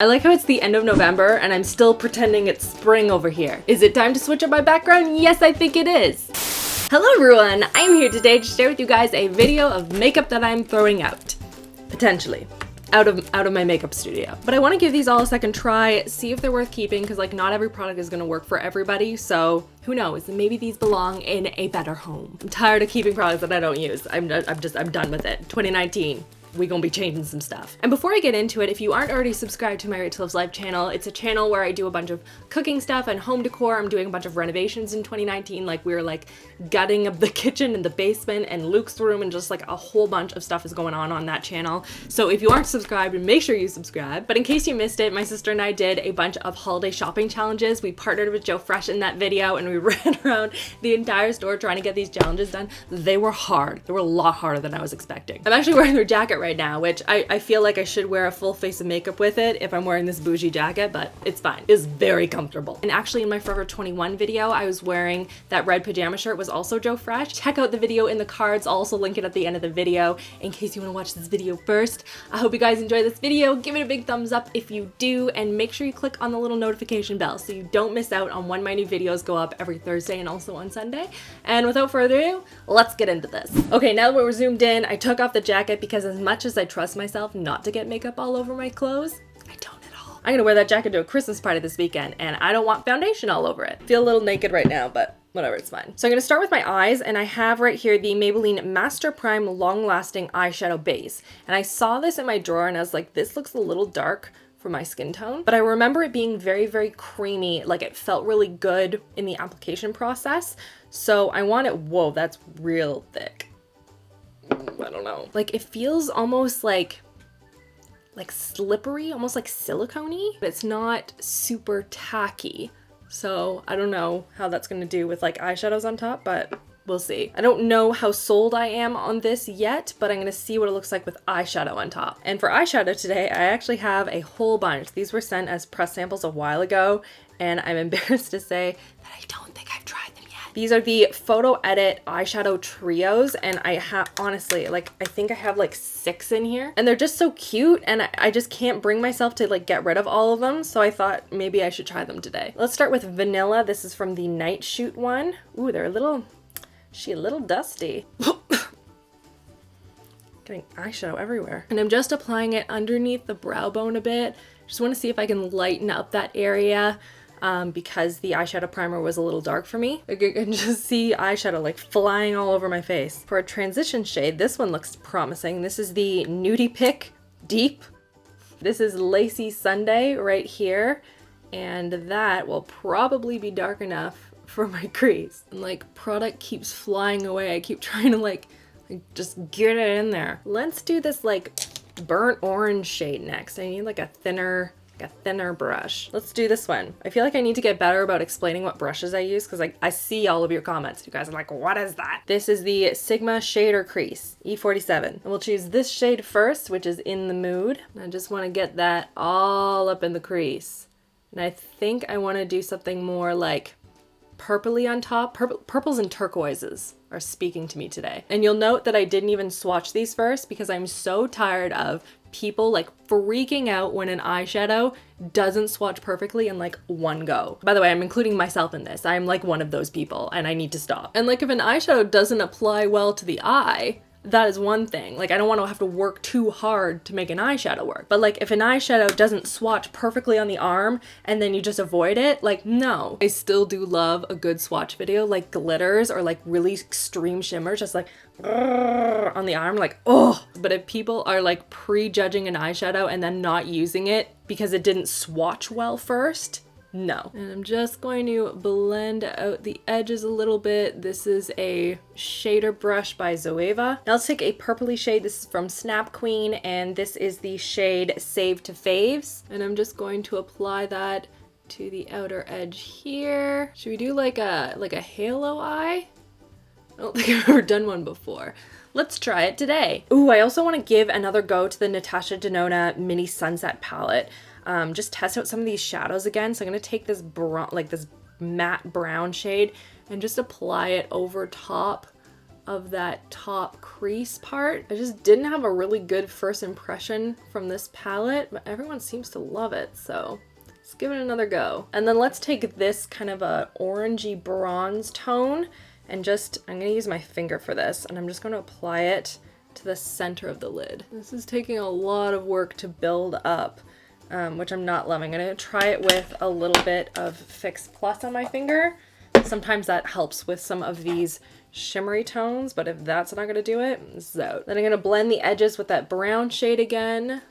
I like how it's the end of November and I'm still pretending it's spring over here. Is it time to switch up my background? Yes, I think it is. Hello everyone, I'm here today to share with you guys a video of makeup that I'm throwing out. Potentially. Out of my makeup studio. But I want to give these all a second try, see if they're worth keeping, because like not every product is going to work for everybody, so who knows, maybe these belong in a better home. I'm tired of keeping products that I don't use. I'm done with it. 2019. We gonna be changing some stuff. And before I get into it, if you aren't already subscribed to my RachhLoves Live channel, it's a channel where I do a bunch of cooking stuff and home decor. I'm doing a bunch of renovations in 2019, like we're like gutting of the kitchen and the basement and Luke's room, and just like a whole bunch of stuff is going on that channel. So if you aren't subscribed, make sure you subscribe. But in case you missed it, my sister and I did a bunch of holiday shopping challenges. We partnered with Joe Fresh in that video and we ran around the entire store trying to get these challenges done. They were hard. They were a lot harder than I was expecting. I'm actually wearing their jacket right now, which I feel like I should wear a full face of makeup with it if I'm wearing this bougie jacket, but it's fine. It's very comfortable. And actually in my Forever 21 video, I was wearing that red pajama shirt, was also Joe Fresh. Check out the video in the cards. I'll also link it at the end of the video in case you want to watch this video first. I hope you guys enjoy this video. Give it a big thumbs up if you do, and make sure you click on the little notification bell so you don't miss out on when my new videos go up every Thursday and also on Sunday. And without further ado, let's get into this. Okay, now that we're zoomed in, I took off the jacket because as much as I trust myself not to get makeup all over my clothes, I don't at all. I'm gonna wear that jacket to a Christmas party this weekend and I don't want foundation all over it. Feel a little naked right now, but whatever, it's fine. So I'm gonna start with my eyes, and I have right here the Maybelline Master Prime Long Lasting Eyeshadow Base. And I saw this in my drawer and I was like, this looks a little dark for my skin tone, but I remember it being very, very creamy. Like it felt really good in the application process. So I want it, whoa, that's real thick. I don't know. Like it feels almost like slippery, almost like silicone-y, but it's not super tacky. So I don't know how that's gonna do with like eyeshadows on top, but we'll see. I don't know how sold I am on this yet, but I'm gonna see what it looks like with eyeshadow on top. And for eyeshadow today, I actually have a whole bunch. These were sent as press samples a while ago, and I'm embarrassed to say that I don't think I've tried them yet. These are the Photo Edit eyeshadow trios, and I have, honestly, like, I think I have like 6 in here, and they're just so cute, and I just can't bring myself to like get rid of all of them, so I thought maybe I should try them today. Let's start with Vanilla. This is from the Night Shoot one. Ooh, they're a little dusty. Getting eyeshadow everywhere. And I'm just applying it underneath the brow bone a bit. Just want to see if I can lighten up that area. Because the eyeshadow primer was a little dark for me. Like you can just see eyeshadow like flying all over my face. For a transition shade, this one looks promising. This is the Nudie Pick Deep. This is Lacy Sunday right here. And that will probably be dark enough for my crease. And like product keeps flying away. I keep trying to like just get it in there. Let's do this like burnt orange shade next. I need like a thinner brush. Let's do this one. I feel like I need to get better about explaining what brushes I use, because I see all of your comments. You guys are like, what is that? This is the Sigma Shader Crease, E47. And we'll choose this shade first, which is In the Mood. And I just want to get that all up in the crease. And I think I want to do something more like purpley on top. Purples and turquoises are speaking to me today. And you'll note that I didn't even swatch these first because I'm so tired of people like freaking out when an eyeshadow doesn't swatch perfectly in like one go. By the way, I'm including myself in this. I'm like one of those people and I need to stop. And like if an eyeshadow doesn't apply well to the eye, that is one thing. Like I don't want to have to work too hard to make an eyeshadow work. But like if an eyeshadow doesn't swatch perfectly on the arm and then you just avoid it, like no. I still do love a good swatch video, like glitters or like really extreme shimmers, just like on the arm, like oh. But if people are like prejudging an eyeshadow and then not using it because it didn't swatch well first, no. And I'm just going to blend out the edges a little bit. This is a shader brush by Zoeva. Now let's take a purpley shade. This is from Snap Queen, and this is the shade Save to Faves. And I'm just going to apply that to the outer edge here. Should we do like a halo eye? I don't think I've ever done one before. Let's try it today. Ooh, I also want to give another go to the Natasha Denona Mini Sunset palette. Just test out some of these shadows again. So I'm gonna take this brown, like this matte brown shade, and just apply it over top of that top crease part. I just didn't have a really good first impression from this palette, but everyone seems to love it, so let's give it another go. And then let's take this kind of a orangey bronze tone and I'm gonna use my finger for this, and I'm just gonna apply it to the center of the lid. This is taking a lot of work to build up, which I'm not loving. I'm gonna try it with a little bit of Fix Plus on my finger. Sometimes that helps with some of these shimmery tones, but if that's not gonna do it, this is out. Then I'm gonna blend the edges with that brown shade again.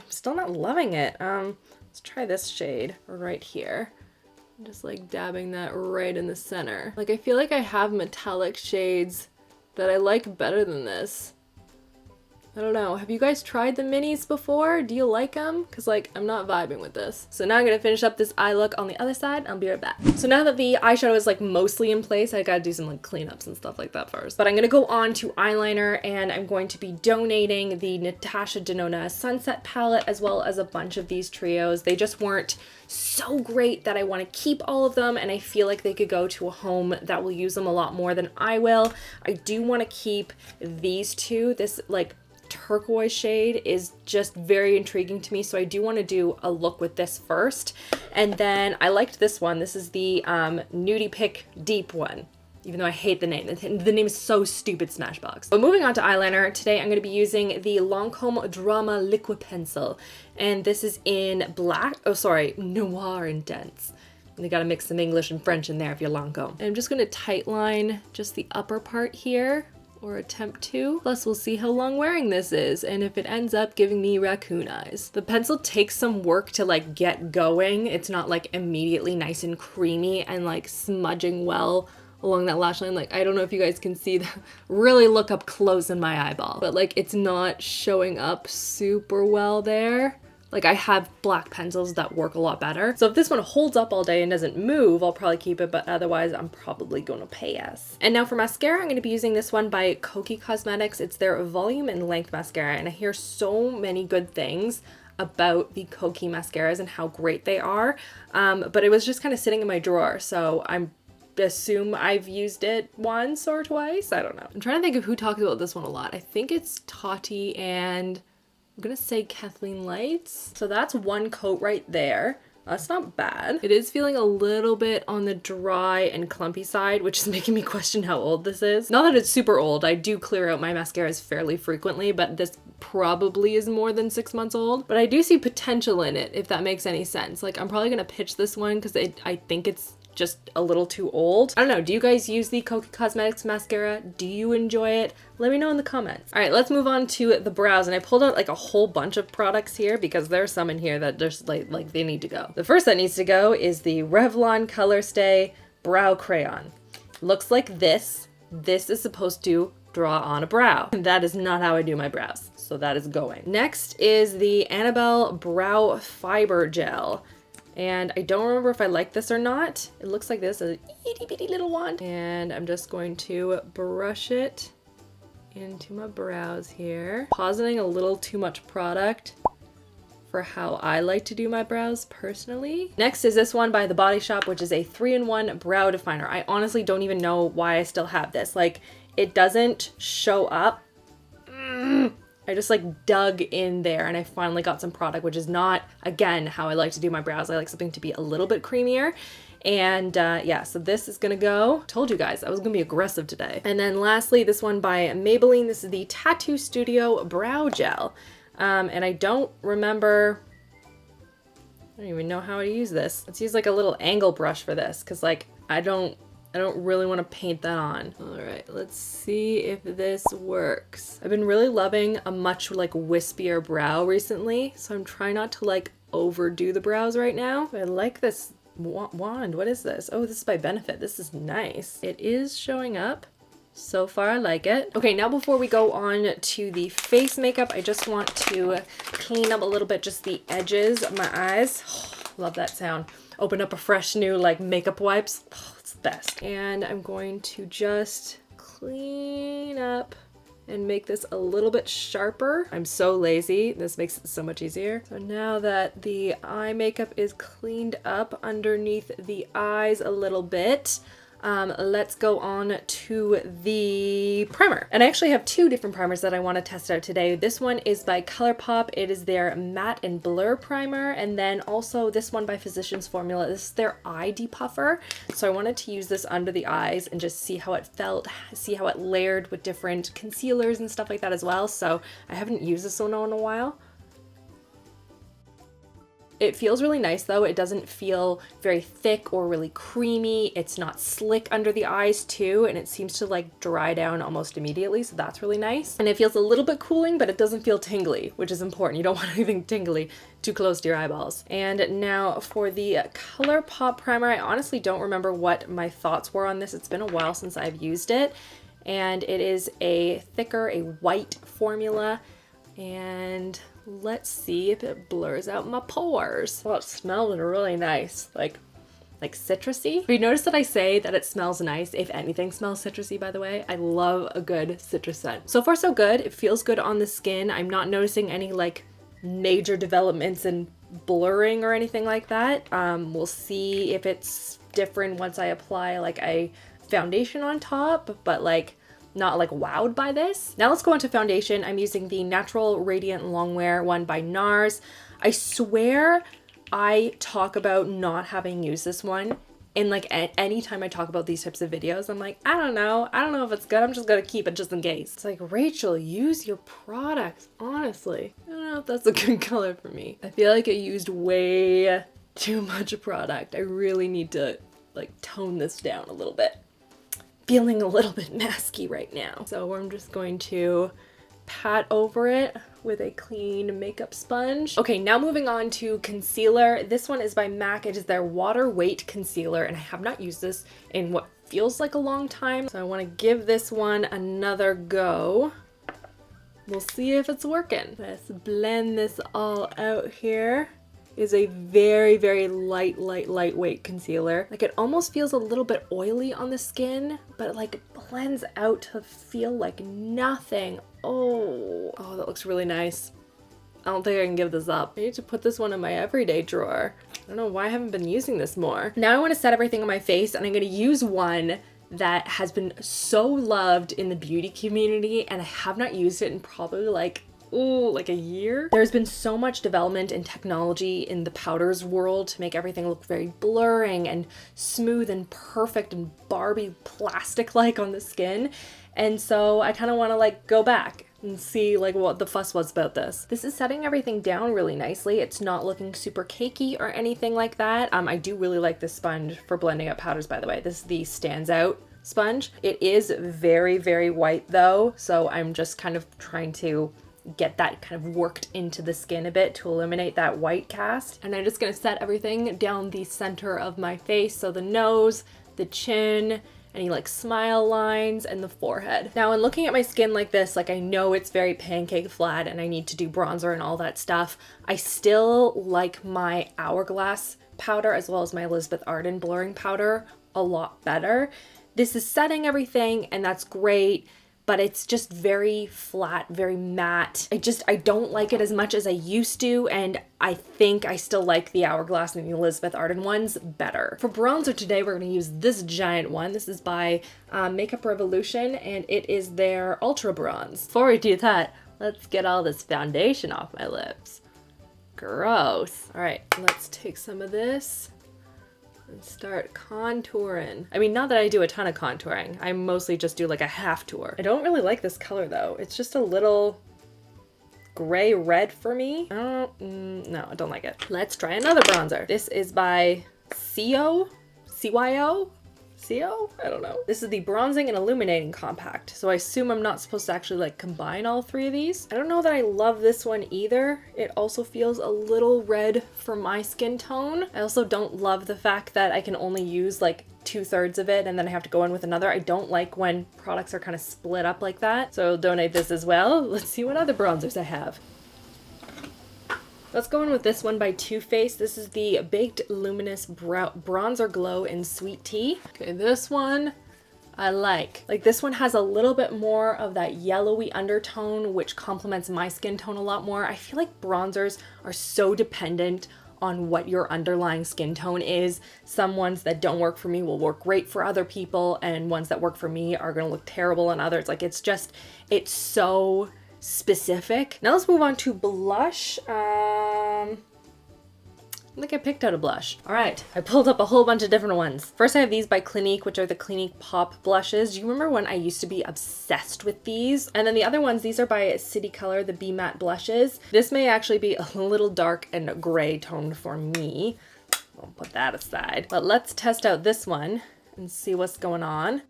Still not loving it. Let's try this shade right here. I'm just like dabbing that right in the center. Like I feel like I have metallic shades that I like better than this. I don't know. Have you guys tried the minis before? Do you like them? Because like I'm not vibing with this. So now I'm gonna finish up this eye look on the other side. I'll be right back. So now that the eyeshadow is like mostly in place, I gotta do some like cleanups and stuff like that first. But I'm gonna go on to eyeliner, and I'm going to be donating the Natasha Denona Sunset palette as well as a bunch of these trios. They just weren't so great that I want to keep all of them, and I feel like they could go to a home that will use them a lot more than I will. I do want to keep these two. This like turquoise shade is just very intriguing to me, so I do want to do a look with this first. And then I liked this one. This is the Nudie Pick Deep one, even though I hate the name. The name is so stupid, Smashbox. But moving on to eyeliner, today I'm going to be using the Lancome Drama Liquid Pencil, and this is in black, Noir Intense. And you gotta mix some English and French in there if you're Lancome. And I'm just gonna tightline just the upper part here, or attempt to. Plus we'll see how long wearing this is and if it ends up giving me raccoon eyes. The pencil takes some work to like get going. It's not like immediately nice and creamy and like smudging well along that lash line. Like I don't know if you guys can see that. Really look up close in my eyeball, but like it's not showing up super well there. Like I have black pencils that work a lot better. So if this one holds up all day and doesn't move, I'll probably keep it, but otherwise I'm probably gonna pass. And now for mascara, I'm gonna be using this one by Kokie Cosmetics. It's their volume and length mascara, and I hear so many good things about the Kokie mascaras and how great they are. But it was just kind of sitting in my drawer, so I'm assume I've used it once or twice. I don't know. I'm trying to think of who talks about this one a lot. I think it's Tati and I'm gonna say Kathleen Lights. So that's one coat right there. That's not bad. It is feeling a little bit on the dry and clumpy side, which is making me question how old this is. Not that it's super old. I do clear out my mascaras fairly frequently, but this probably is more than 6 months old. But I do see potential in it, if that makes any sense. Like I'm probably gonna pitch this one because I think it's just a little too old. I don't know, do you guys use the Kokie Cosmetics mascara? Do you enjoy it? Let me know in the comments. All right, let's move on to the brows, and I pulled out like a whole bunch of products here because there's some in here that just like they need to go. The first that needs to go is the Revlon Color Stay Brow Crayon. Looks like this. This is supposed to draw on a brow. That is not how I do my brows, so that is going. Next is the Annabelle Brow Fiber Gel. And I don't remember if I like this or not. It looks like this, a itty bitty little one. And I'm just going to brush it into my brows here. Positing a little too much product for how I like to do my brows personally. Next is this one by The Body Shop, which is a 3-in-1 brow definer. I honestly don't even know why I still have this. Like, it doesn't show up. I just like dug in there and I finally got some product, which is not, again, how I like to do my brows. I like something to be a little bit creamier. And yeah, so this is gonna go. Told you guys, I was gonna be aggressive today. And then lastly, this one by Maybelline. This is the Tattoo Studio Brow Gel. And I don't remember, I don't even know how to use this. Let's use like a little angle brush for this, because like I don't really want to paint that on. All right, let's see if this works. I've been really loving a much like wispier brow recently, so I'm trying not to like overdo the brows right now. I like this wand. What is this? Oh, this is by Benefit. This is nice. It is showing up. So far, I like it. Okay, now before we go on to the face makeup, I just want to clean up a little bit just the edges of my eyes. Oh, love that sound. Open up a fresh new like makeup wipes. Oh, it's the best. And I'm going to just clean up and make this a little bit sharper. I'm so lazy. This makes it so much easier. So now that the eye makeup is cleaned up underneath the eyes a little bit, Let's go on to the primer. And I actually have two different primers that I want to test out today. This one is by ColourPop. It is their matte and blur primer. And then also this one by Physicians Formula. This is their eye depuffer. So I wanted to use this under the eyes and just see how it felt, see how it layered with different concealers and stuff like that as well. So I haven't used this one in a while. It feels really nice though. It doesn't feel very thick or really creamy. It's not slick under the eyes too, and it seems to like dry down almost immediately, so that's really nice. And it feels a little bit cooling, but it doesn't feel tingly, which is important. You don't want anything tingly too close to your eyeballs. And now for the ColourPop primer, I honestly don't remember what my thoughts were on this. It's been a while since I've used it, and it is a thicker, a white formula, and let's see if it blurs out my pores. Well, it smells really nice, like citrusy. Have you noticed that I say that it smells nice? If anything smells citrusy, by the way. I love a good citrus scent. So far so good. It feels good on the skin. I'm not noticing any like major developments in blurring or anything like that. We'll see if it's different once I apply like a foundation on top, but like not like wowed by this. Now let's go on to foundation. I'm using the Natural Radiant Longwear one by NARS. I swear I talk about not having used this one, and like any time I talk about these types of videos, I'm like, I don't know if it's good. I'm just gonna keep it just in case. It's like, Rachel, use your products. Honestly, I don't know if that's a good color for me. I feel like I used way too much product. I really need to like tone this down a little bit. Feeling a little bit masky right now. So I'm just going to pat over it with a clean makeup sponge. Okay, now moving on to concealer. This one is by MAC. It is their Water Weight Concealer, and I have not used this in what feels like a long time. So I want to give this one another go. We'll see if it's working. Let's blend this all out here. Is a very, very lightweight concealer. Like it almost feels a little bit oily on the skin, but it like blends out to feel like nothing. Oh, that looks really nice. I don't think I can give this up. I need to put this one in my everyday drawer. I don't know why I haven't been using this more. Now I want to set everything on my face, and I'm going to use one that has been so loved in the beauty community, and I have not used it in probably like a year. There's been so much development in technology in the powders world to make everything look very blurring and smooth and perfect and Barbie plastic-like on the skin. And so I kind of want to like go back and see like what the fuss was about this. This is setting everything down really nicely. It's not looking super cakey or anything like that. I do really like this sponge for blending out powders, by the way. This is the Stands Out sponge. It is very, very white though, so I'm just kind of trying to get that kind of worked into the skin a bit to eliminate that white cast. And I'm just gonna set everything down the center of my face, so the nose, the chin, any like smile lines, and the forehead. Now in looking at my skin like this, like I know it's very pancake flat and I need to do bronzer and all that stuff. I still like my Hourglass powder as well as my Elizabeth Arden blurring powder a lot better. This is setting everything and that's great, but it's just very flat, very matte. I don't like it as much as I used to, and I think I still like the Hourglass and the Elizabeth Arden ones better. For bronzer today, we're gonna use this giant one. This is by Makeup Revolution, and it is their Ultra Bronze. Before we do that, let's get all this foundation off my lips. Gross. All right, let's take some of this and start contouring. I mean, not that I do a ton of contouring. I mostly just do like a half tour. I don't really like this color though. It's just a little gray red for me. No, I don't like it. Let's try another bronzer. This is by CYO? I don't know. This is the Bronzing and Illuminating Compact. So I assume I'm not supposed to actually like combine all three of these. I don't know that I love this one either. It also feels a little red for my skin tone. I also don't love the fact that I can only use like 2/3 of it and then I have to go in with another. I don't like when products are kind of split up like that. So I'll donate this as well. Let's see what other bronzers I have. Let's go in with this one by Too Faced. This is the Baked Luminous Bronzer Glow in Sweet Tea. Okay, this one I like. Like this one has a little bit more of that yellowy undertone, which complements my skin tone a lot more. I feel like bronzers are so dependent on what your underlying skin tone is. Some ones that don't work for me will work great for other people, and ones that work for me are gonna look terrible on others. Like it's so specific. Now let's move on to blush. I think I picked out a blush. All right, I pulled up a whole bunch of different ones. First, I have these by Clinique, which are the Clinique Pop blushes. Do you remember when I used to be obsessed with these? And then the other ones, these are by City Color, the Be Matte blushes. This may actually be a little dark and gray toned for me. I'll put that aside. But let's test out this one and see what's going on.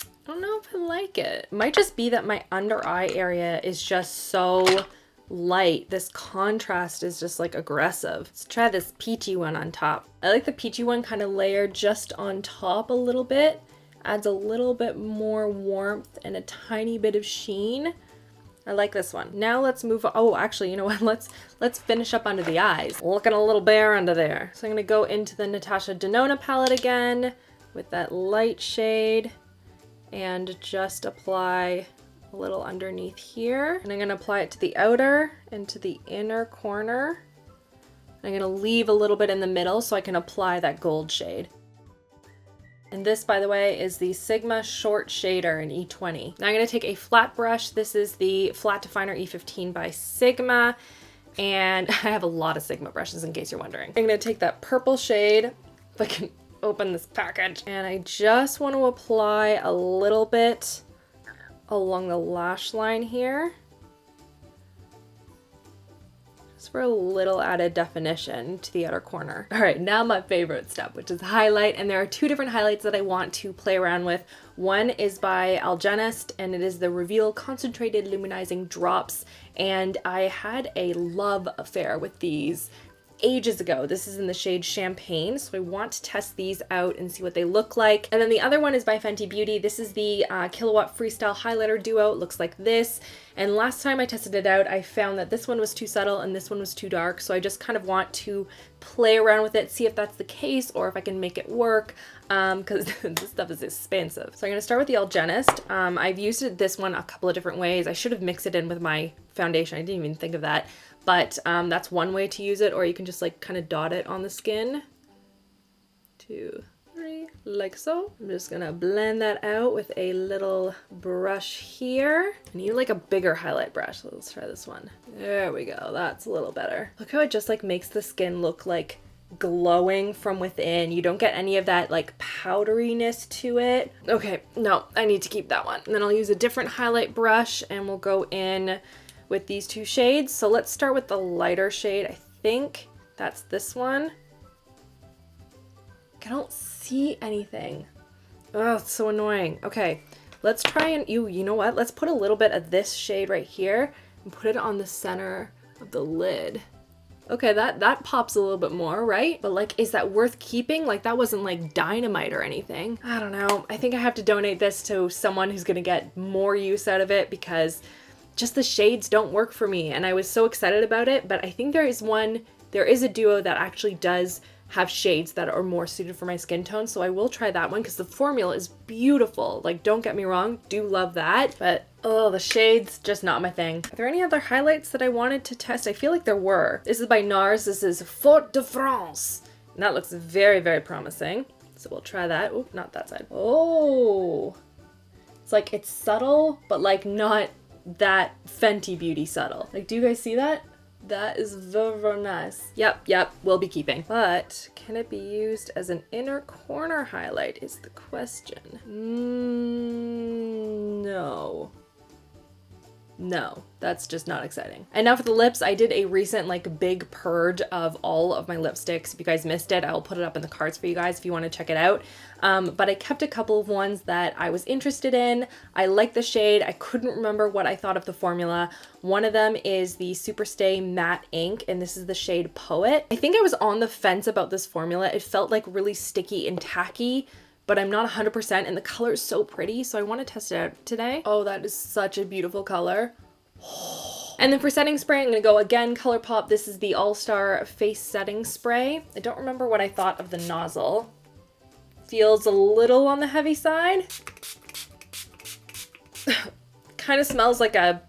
I don't know if I like it. It might just be that my under eye area is just so light. This contrast is just like aggressive. Let's try this peachy one on top. I like the peachy one kind of layered just on top a little bit. Adds a little bit more warmth and a tiny bit of sheen. I like this one. Now let's move on. Oh, actually, you know what? Let's finish up under the eyes. Looking a little bare under there. So I'm gonna go into the Natasha Denona palette again with that light shade and just apply a little underneath here. And I'm gonna apply it to the outer and to the inner corner. I'm gonna leave a little bit in the middle so I can apply that gold shade. And this, by the way, is the Sigma Short Shader in E20. Now I'm gonna take a flat brush. This is the Flat Definer E15 by Sigma. And I have a lot of Sigma brushes in case you're wondering. I'm gonna take that purple shade, if I can open this package. And I just wanna apply a little bit along the lash line here, just for a little added definition to the outer corner. All right, now my favorite step, which is highlight, and there are two different highlights that I want to play around with. One is by Algenist, and it is the Reveal Concentrated Luminizing Drops, and I had a love affair with these ages ago. This is in the shade Champagne, so I want to test these out and see what they look like. And then the other one is by Fenty Beauty. This is the Kilowatt Freestyle Highlighter Duo. It looks like this. And last time I tested it out, I found that this one was too subtle and this one was too dark. So I just kind of want to play around with it, see if that's the case or if I can make it work, because this stuff is expensive. So I'm gonna start with the Algenist. I've used this one a couple of different ways. I should have mixed it in with my foundation. I didn't even think of that. But that's one way to use it, or you can just like kind of dot it on the skin. 2, 3, like so. I'm just gonna blend that out with a little brush here. I need like a bigger highlight brush, so let's try this one. There we go, that's a little better. Look how it just like makes the skin look like glowing from within. You don't get any of that like powderiness to it. Okay, no, I need to keep that one. And then I'll use a different highlight brush and we'll go in with these two shades. So let's start with the lighter shade. I think that's this one. I don't see anything. Oh, it's so annoying. Okay, let's try and you know what? Let's put a little bit of this shade right here and put it on the center of the lid. Okay, that pops a little bit more, right? But like, is that worth keeping? Like that wasn't like dynamite or anything. I don't know. I think I have to donate this to someone who's gonna get more use out of it because just the shades don't work for me. And I was so excited about it, but I think there is a duo that actually does have shades that are more suited for my skin tone. So I will try that one because the formula is beautiful. Like, don't get me wrong, do love that, but oh, the shades, just not my thing. Are there any other highlights that I wanted to test? I feel like there were. This is by NARS. This is Fort de France. And that looks very, very promising. So we'll try that. Oh, not that side. Oh, it's like, it's subtle, but like not that Fenty Beauty subtle. Like, do you guys see that? That is very nice. Yep, we'll be keeping. But can it be used as an inner corner highlight is the question. No, that's just not exciting. And now for the lips, I did a recent like big purge of all of my lipsticks. If you guys missed it, I'll put it up in the cards for you guys if you want to check it out. But I kept a couple of ones that I was interested in. I like the shade. I couldn't remember what I thought of the formula. One of them is the Superstay Matte Ink, and this is the shade Poet. I think I was on the fence about this formula. It felt like really sticky and tacky, but I'm not 100%, and the color is so pretty, so I want to test it out today. Oh, that is such a beautiful color. And then for setting spray, I'm gonna go again ColourPop. This is the All-Star Face Setting Spray. I don't remember what I thought of the nozzle. Feels a little on the heavy side. Kind of smells like a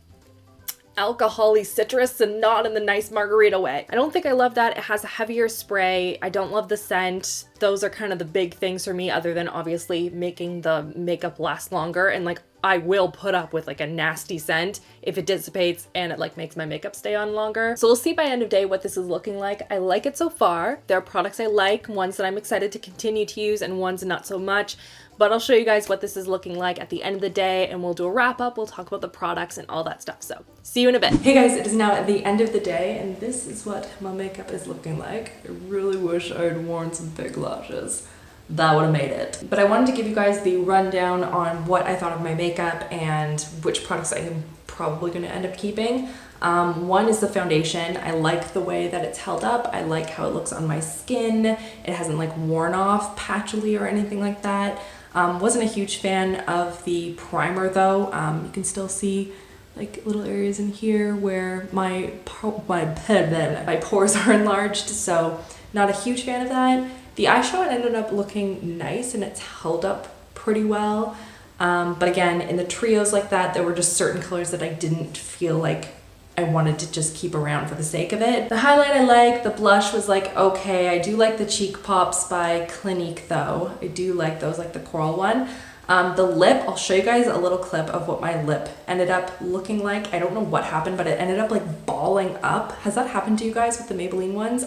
alcohol-y citrus and not in the nice margarita way. I don't think I love that. It has a heavier spray. I don't love the scent. Those are kind of the big things for me, other than obviously making the makeup last longer. And like, I will put up with like a nasty scent if it dissipates and it like makes my makeup stay on longer. So we'll see by end of day what this is looking like. I like it so far. There are products I like, ones that I'm excited to continue to use and ones not so much. But I'll show you guys what this is looking like at the end of the day, and we'll do a wrap up. We'll talk about the products and all that stuff. So see you in a bit. Hey guys, it is now at the end of the day, and this is what my makeup is looking like. I really wish I had worn some big lashes. That would have made it. But I wanted to give you guys the rundown on what I thought of my makeup and which products I am probably going to end up keeping. One is the foundation. I like the way that it's held up. I like how it looks on my skin. It hasn't like worn off patchily or anything like that. Wasn't a huge fan of the primer though. You can still see like little areas in here where my pores are enlarged, so not a huge fan of that. The eyeshadow ended up looking nice and it's held up pretty well. But again, in the trios like that, there were just certain colors that I didn't feel like I wanted to just keep around for the sake of it. The highlight I like, the blush was like, okay. I do like the Cheek Pops by Clinique though. I do like those, like the coral one. The lip, I'll show you guys a little clip of what my lip ended up looking like. I don't know what happened, but it ended up like balling up. Has that happened to you guys with the Maybelline ones?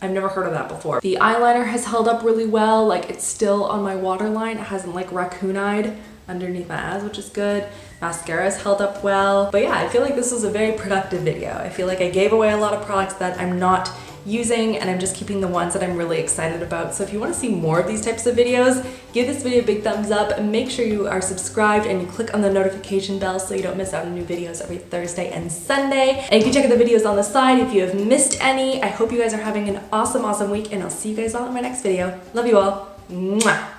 I've never heard of that before. The eyeliner has held up really well. Like it's still on my waterline. It hasn't like raccoon-eyed underneath my eyes, which is good. Mascara's held up well. But yeah, I feel like this was a very productive video. I feel like I gave away a lot of products that I'm not using, and I'm just keeping the ones that I'm really excited about. So if you want to see more of these types of videos, give this video a big thumbs up and make sure you are subscribed and you click on the notification bell so you don't miss out on new videos every Thursday and Sunday. And you can check out the videos on the side if you have missed any. I hope you guys are having an awesome week, and I'll see you guys all in my next video. Love you all. Mwah.